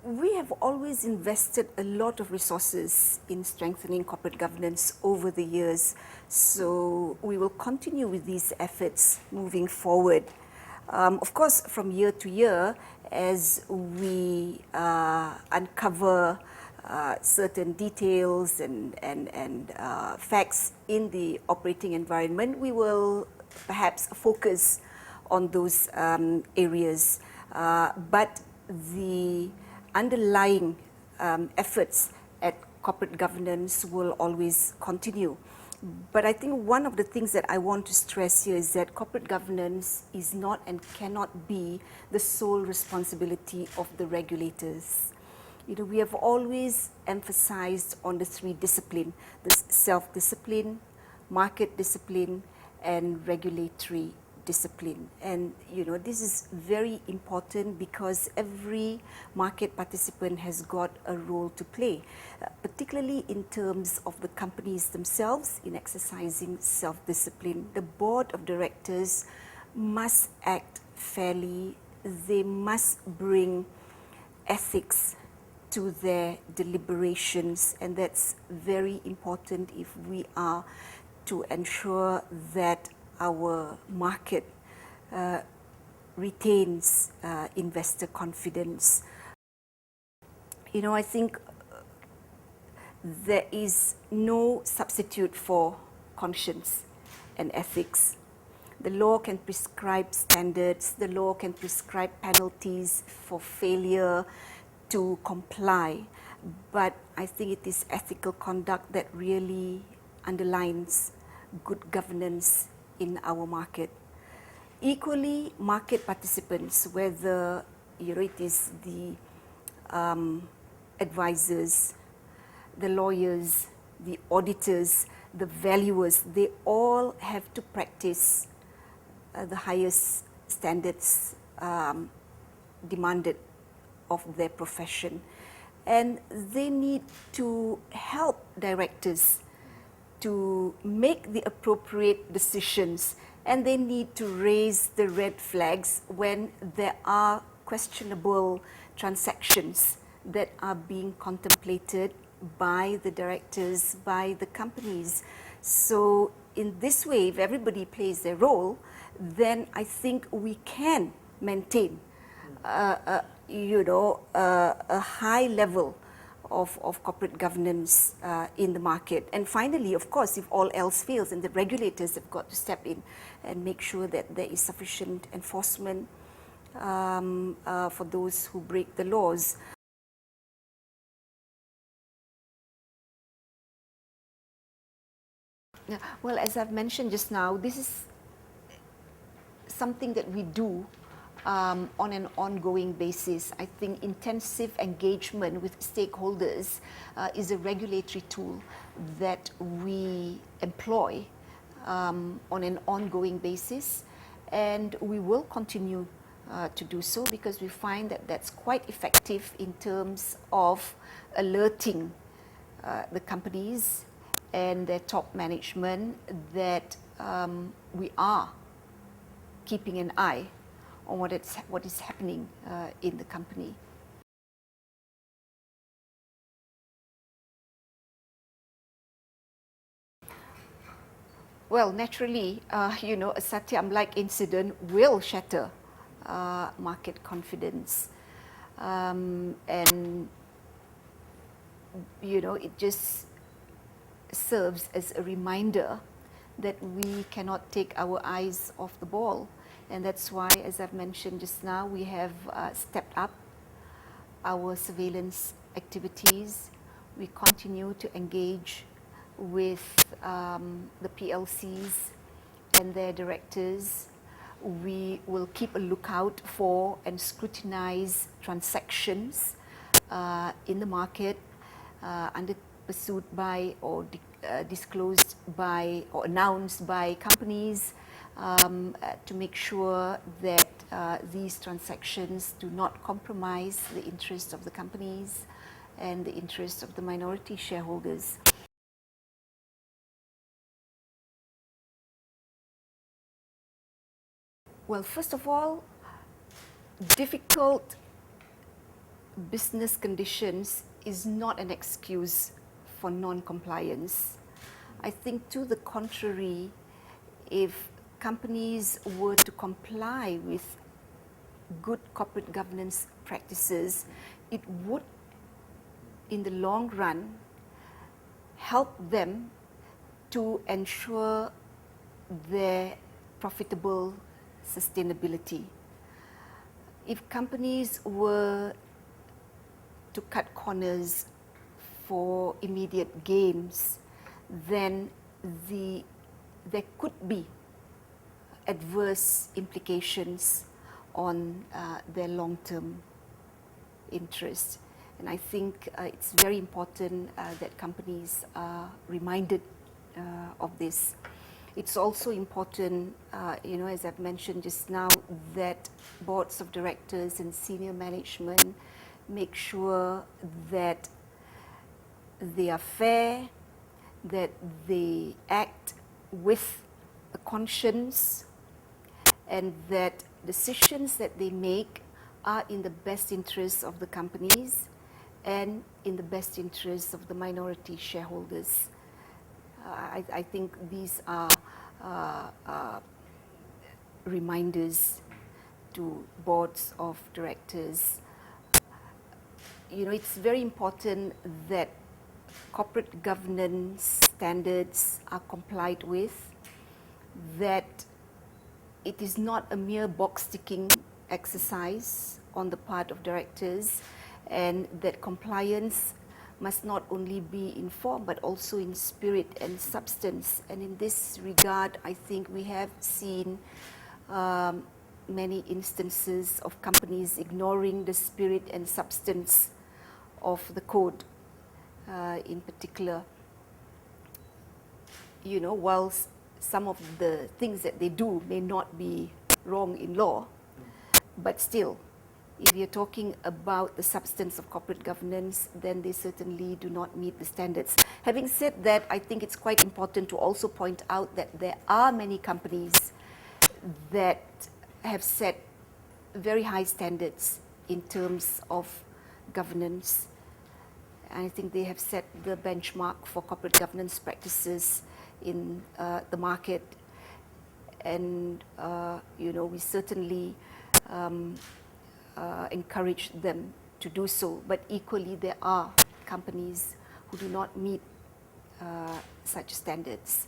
We have always invested a lot of resources in strengthening corporate governance over the years. So we will continue with these efforts moving forward. Of course, from year to year, as we uncover certain details and facts in the operating environment, we will perhaps focus on those areas. But the underlying efforts at corporate governance will always continue. But I think one of the things that I want to stress here is that corporate governance is not and cannot be the sole responsibility of the regulators. We have always emphasized on the three disciplines: the self-discipline, market discipline, and regulatory discipline. And this is very important because every market participant has got a role to play, particularly in terms of the companies themselves in exercising self-discipline. The board of directors must act fairly. They must bring ethics to their deliberations, and that's very important if we are to ensure that our market retains investor confidence. I think there is no substitute for conscience and ethics. The law can prescribe standards, the law can prescribe penalties for failure to comply, but I think it is ethical conduct that really underlines good governance in our market. Equally, market participants, whether it is the advisors, the lawyers, the auditors, the valuers, they all have to practice the highest standards demanded of their profession. And they need to help directors to make the appropriate decisions, and they need to raise the red flags when there are questionable transactions that are being contemplated by the directors, by the companies. So in this way, if everybody plays their role, then I think we can maintain a high level of corporate governance in the market. And finally, of course, if all else fails, then the regulators have got to step in and make sure that there is sufficient enforcement for those who break the laws. Well, as I've mentioned just now, this is something that we do on an ongoing basis. I think intensive engagement with stakeholders is a regulatory tool that we employ on an ongoing basis, and we will continue to do so because we find that that's quite effective in terms of alerting the companies and their top management that we are keeping an eye on what is happening in the company. Well, naturally, a Satyam-like incident will shatter market confidence, and it just serves as a reminder that we cannot take our eyes off the ball. And that's why, as I've mentioned just now, we have stepped up our surveillance activities. We continue to engage with the PLCs and their directors. We will keep a lookout for and scrutinize transactions in the market under pursued by or disclosed by or announced by companies to make sure that these transactions do not compromise the interests of the companies and the interests of the minority shareholders. Well, first of all, difficult business conditions is not an excuse for non-compliance. I think to the contrary, if companies were to comply with good corporate governance practices, it would, in the long run, help them to ensure their profitable sustainability. If companies were to cut corners for immediate gains, then there could be adverse implications on their long-term interests. And I think it's very important that companies are reminded of this. It's also important, as I've mentioned just now, that boards of directors and senior management make sure that they are fair, that they act with a conscience, and that decisions that they make are in the best interests of the companies and in the best interests of the minority shareholders. I think these are reminders to boards of directors. It's very important that corporate governance standards are complied with, that it is not a mere box-ticking exercise on the part of directors, and that compliance must not only be in form but also in spirit and substance. And in this regard, I think we have seen many instances of companies ignoring the spirit and substance of the code in particular. Whilst some of the things that they do may not be wrong in law, but still, if you're talking about the substance of corporate governance, then they certainly do not meet the standards. Having said that, I think it's quite important to also point out that there are many companies that have set very high standards in terms of governance. And I think they have set the benchmark for corporate governance practices in the market. And, we certainly encourage them to do so. But equally, there are companies who do not meet such standards.